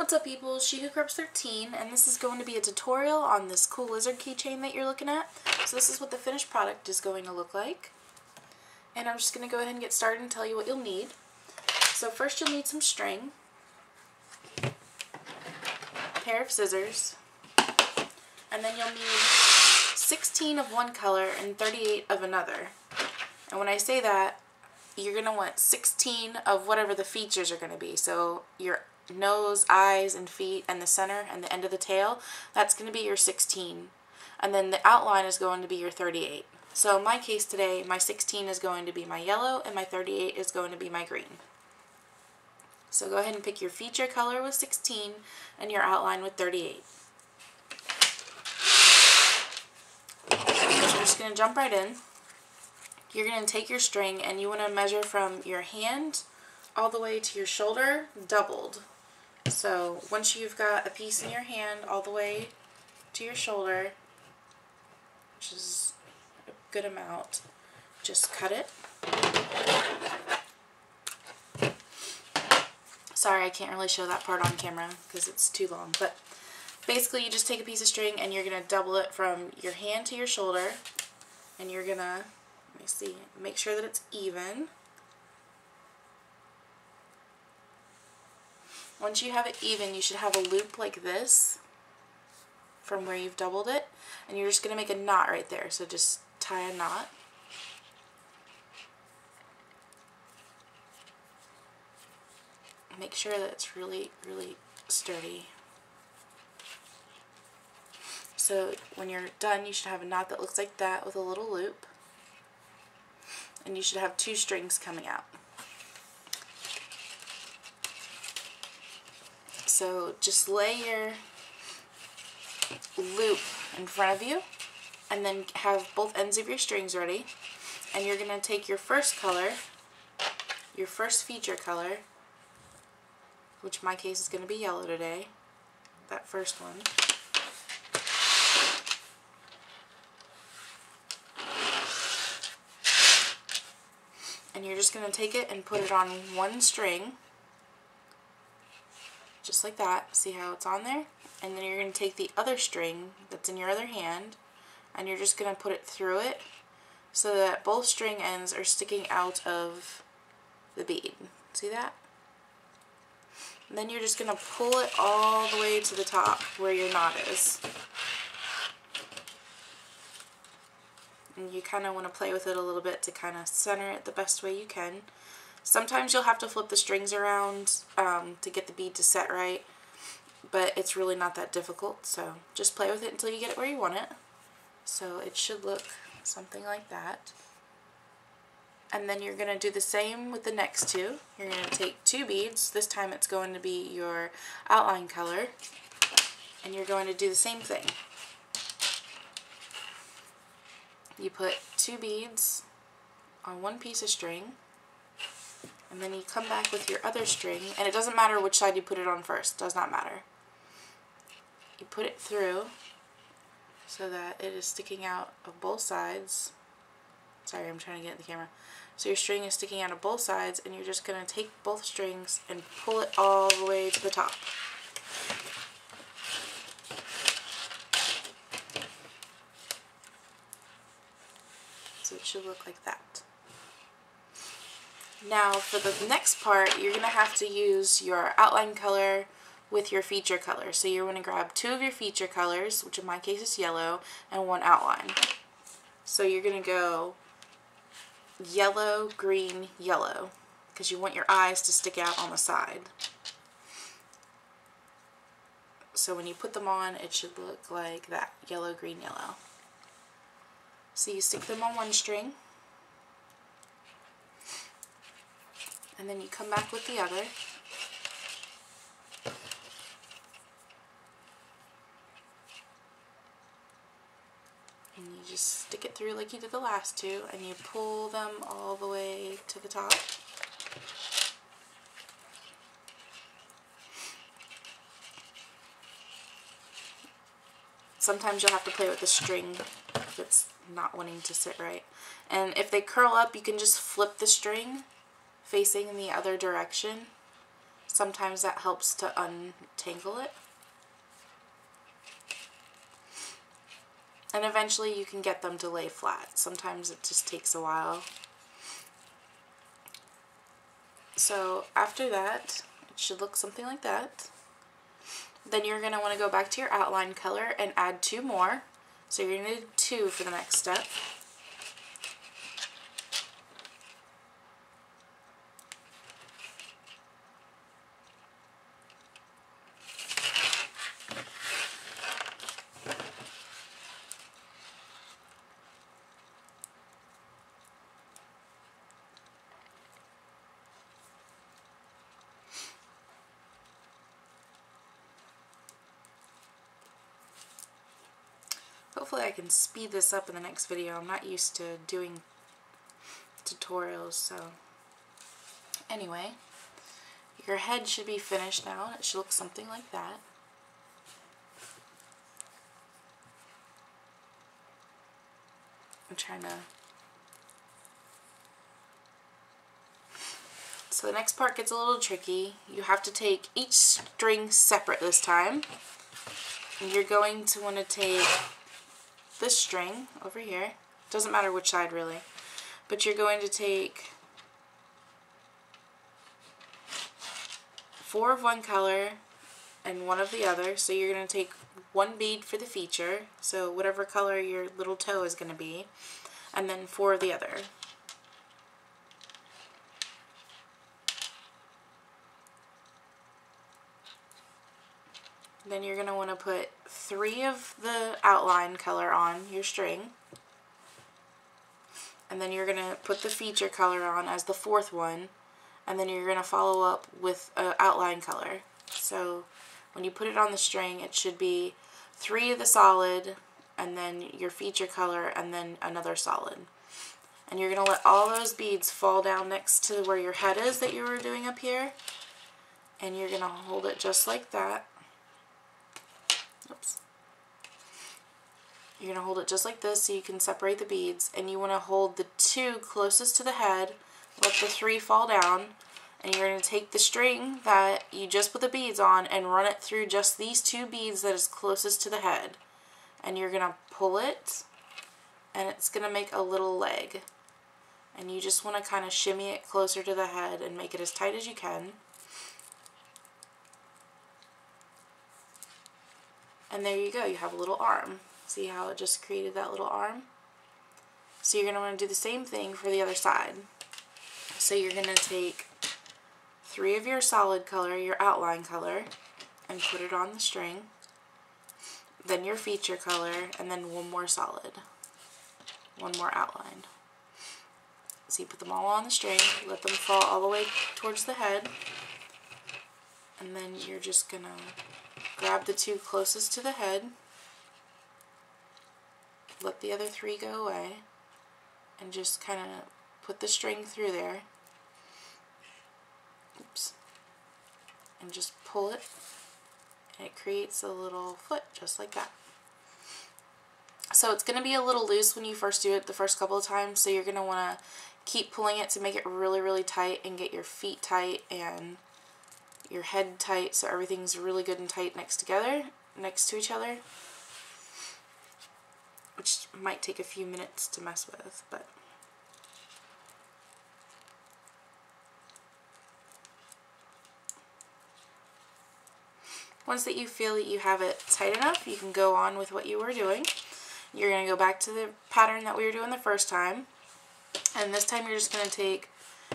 What's up people, She Who Corrupts 13, and this is going to be a tutorial on this cool lizard keychain that you're looking at. So this is what the finished product is going to look like. And I'm just going to go ahead and get started and tell you what you'll need. So first you'll need some string, a pair of scissors, and then you'll need 16 of one color and 38 of another. And when I say that, you're going to want 16 of whatever the features are going to be. So your nose, eyes, and feet, and the center and the end of the tail, that's going to be your 16. And then the outline is going to be your 38. So in my case today, my 16 is going to be my yellow and my 38 is going to be my green. So go ahead and pick your feature color with 16 and your outline with 38. So we're just going to jump right in. You're going to take your string and you want to measure from your hand all the way to your shoulder, doubled. So once you've got a piece in your hand all the way to your shoulder, which is a good amount, just cut it. Sorry, I can't really show that part on camera because it's too long, but basically you just take a piece of string and you're going to double it from your hand to your shoulder, and you're going to, let me see, make sure that it's even. Once you have it even, you should have a loop like this from where you've doubled it, and you're just going to make a knot right there. So just tie a knot. Make sure that it's really, really sturdy. So when you're done, you should have a knot that looks like that with a little loop, and you should have two strings coming out. So just lay your loop in front of you and then have both ends of your strings ready, and you're going to take your first color, your first feature color, which in my case is going to be yellow today, that first one. And you're just going to take it and put it on one string, just like that. See how it's on there? And then you're going to take the other string that's in your other hand and you're just going to put it through it so that both string ends are sticking out of the bead. See that? And then you're just going to pull it all the way to the top where your knot is. And you kind of want to play with it a little bit to kind of center it the best way you can. Sometimes you'll have to flip the strings around to get the bead to set right, but it's really not that difficult, so just play with it until you get it where you want it. So it should look something like that. And then you're going to do the same with the next two. You're going to take two beads. This time it's going to be your outline color, and you're going to do the same thing. You put two beads on one piece of string, and then you come back with your other string, and it doesn't matter which side you put it on first, does not matter. You put it through so that it is sticking out of both sides. Sorry, I'm trying to get in the camera. So your string is sticking out of both sides, and you're just going to take both strings and pull it all the way to the top. So it should look like that. Now for the next part, you're going to have to use your outline color with your feature color. So you're going to grab two of your feature colors, which in my case is yellow, and one outline. So you're going to go yellow, green, yellow, because you want your eyes to stick out on the side. So when you put them on, it should look like that, yellow, green, yellow. So you stick them on one string, and then you come back with the other, and you just stick it through like you did the last two, and you pull them all the way to the top. Sometimes you'll have to play with the string if it's not wanting to sit right. And if they curl up, you can just flip the string facing in the other direction Sometimes that helps to untangle it. And eventually you can get them to lay flat. Sometimes it just takes a while. So after that, it should look something like that. Then you're going to want to go back to your outline color and add 2 more. So you're going to do 2 for the next step. Hopefully I can speed this up in the next video. I'm not used to doing tutorials, so anyway, your head should be finished now. It should look something like that. I'm trying to... So the next part gets a little tricky. You have to take each string separate this time. And you're going to want to take this string over here. Doesn't matter which side really. But you're going to take 4 of one color and 1 of the other. So you're going to take 1 bead for the feature, so whatever color your little toe is going to be, and then 4 of the other. Then you're going to want to put 3 of the outline color on your string. And then you're going to put the feature color on as the 4th one. And then you're going to follow up with an outline color. So when you put it on the string, it should be 3 of the solid, and then your feature color, and then another solid. And you're going to let all those beads fall down next to where your head is that you were doing up here. And you're going to hold it just like that. Oops. You're going to hold it just like this so you can separate the beads, and you want to hold the 2 closest to the head, let the 3 fall down, and you're going to take the string that you just put the beads on and run it through just these 2 beads that is closest to the head. And you're going to pull it, and it's going to make a little leg. And you just want to kind of shimmy it closer to the head and make it as tight as you can. And there you go, you have a little arm. See how it just created that little arm? So you're going to want to do the same thing for the other side. So you're going to take 3 of your solid color, your outline color, and put it on the string. Then your feature color, and then 1 more solid. 1 more outline. So you put them all on the string, let them fall all the way towards the head, and then you're just going to grab the 2 closest to the head, let the other 3 go away, and just kind of put the string through there. Oops. And just pull it, and it creates a little foot just like that. So it's going to be a little loose when you first do it the first couple of times, so you're going to want to keep pulling it to make it really, really tight and get your feet tight and your head tight so everything's really good and tight next to each other, which might take a few minutes to mess with, but once that you feel that you have it tight enough, you can go on with what you were doing. You're going to go back to the pattern that we were doing the first time, and this time you're just going to take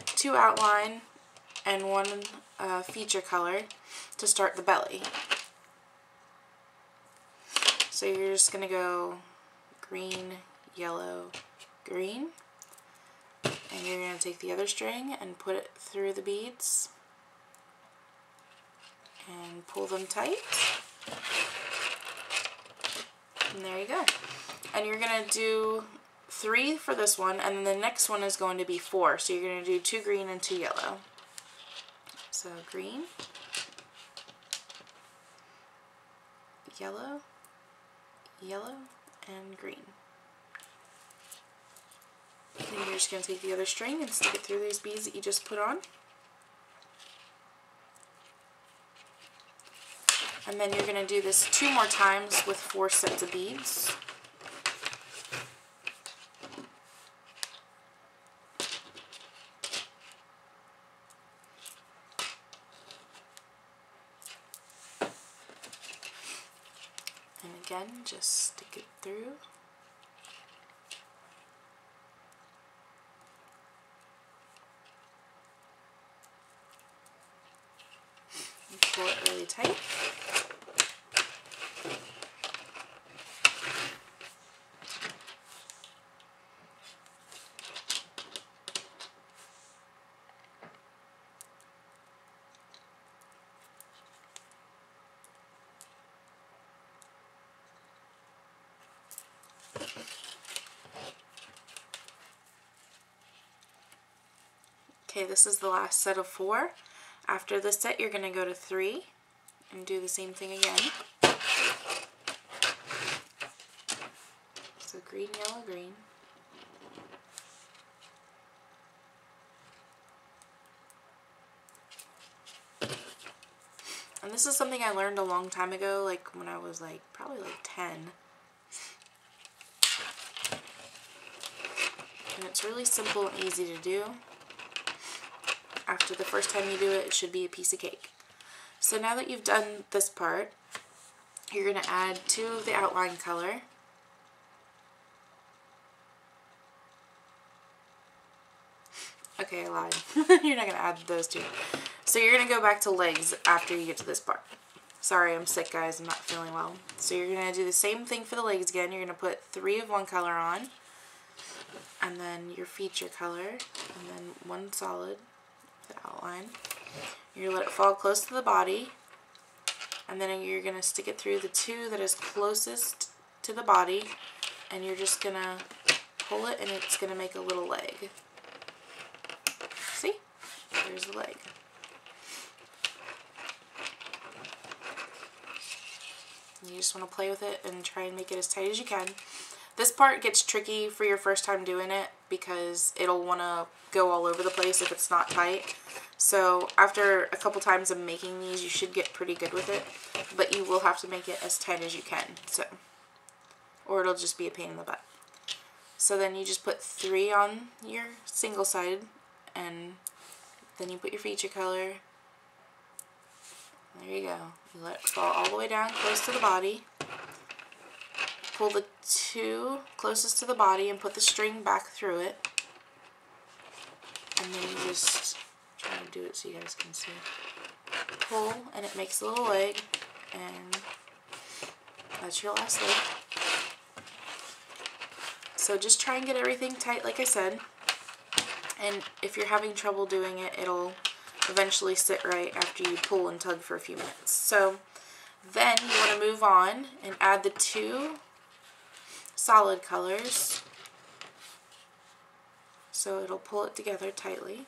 2 outline and 1 feature color to start the belly. So you're just going to go green, yellow, green, and you're going to take the other string and put it through the beads and pull them tight, and there you go. And you're going to do 3 for this one, and then the next one is going to be 4, so you're going to do 2 green and 2 yellow. So green, yellow, yellow, and green. Then you're just going to take the other string and stick it through these beads that you just put on. And then you're going to do this 2 more times with 4 sets of beads. And again, just stick it through. And pull it really tight. Okay, this is the last set of 4. After this set, you're going to go to 3 and do the same thing again. So green, yellow, green. And this is something I learned a long time ago, like when I was probably 10. And it's really simple and easy to do. After the first time you do it, it should be a piece of cake. So now that you've done this part, you're going to add 2 of the outline color. Okay, I lied. You're not going to add those 2. So you're going to go back to legs after you get to this part. Sorry, I'm sick, guys. I'm not feeling well. So you're going to do the same thing for the legs again. You're going to put 3 of one color on, and then your feature color, and then 1 solid, the outline. You're going to let it fall close to the body, and then you're going to stick it through the 2 that is closest to the body, and you're just going to pull it, and it's going to make a little leg. See? There's the leg. You just want to play with it and try and make it as tight as you can. This part gets tricky for your first time doing it because it'll want to go all over the place if it's not tight. So after a couple times of making these, you should get pretty good with it, but you will have to make it as tight as you can, so, or it'll just be a pain in the butt. So then you just put 3 on your single sided, and then you put your feature color. There you go. You let it fall all the way down close to the body. Pull the 2 closest to the body and put the string back through it. And then you just try to do it so you guys can see. Pull, and it makes a little leg, and that's your last leg. So just try and get everything tight like I said. And if you're having trouble doing it, it'll eventually sit right after you pull and tug for a few minutes. So then you want to move on and add the 2 solid colors, so it'll pull it together tightly.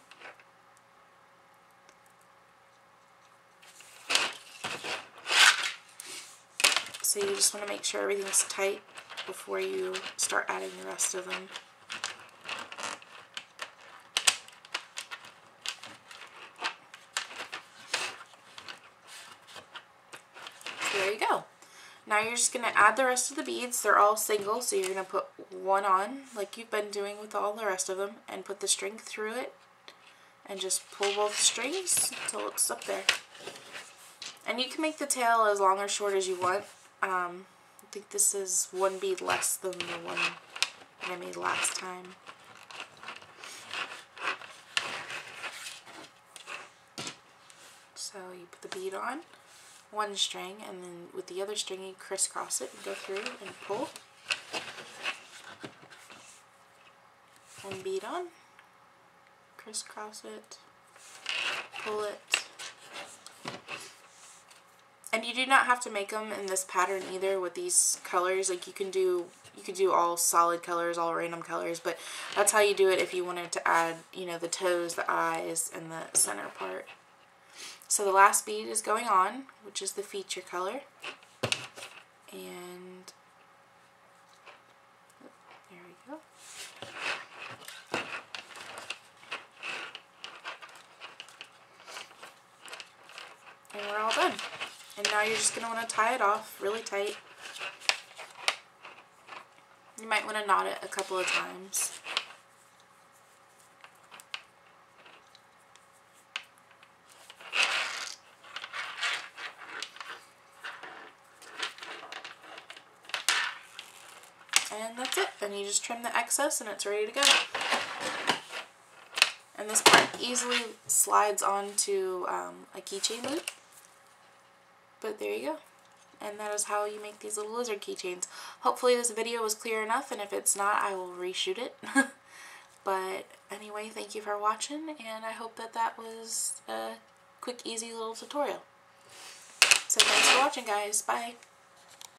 So you just want to make sure everything's tight before you start adding the rest of them. There you go. Now you're just going to add the rest of the beads. They're all single, so you're going to put 1 on, like you've been doing with all the rest of them, and put the string through it, and just pull both strings until it's up there. And you can make the tail as long or short as you want. I think this is 1 bead less than the one that I made last time. So you put the bead on, 1 string, and then with the other string you crisscross it and go through and pull. 1 bead on, crisscross it, pull it. And you do not have to make them in this pattern either with these colors. Like you could do all solid colors, all random colors, but that's how you do it if you wanted to add, you know, the toes, the eyes, and the center part. So the last bead is going on, which is the feature color. And there we go. And we're all done. And now you're just going to want to tie it off really tight. You might want to knot it a couple of times. And that's it. Then you just trim the excess and it's ready to go. And this part easily slides onto a keychain loop. But there you go. And that is how you make these little lizard keychains. Hopefully this video was clear enough, and if it's not, I will reshoot it. But anyway, thank you for watching, and I hope that that was a quick, easy little tutorial. So thanks for watching, guys. Bye.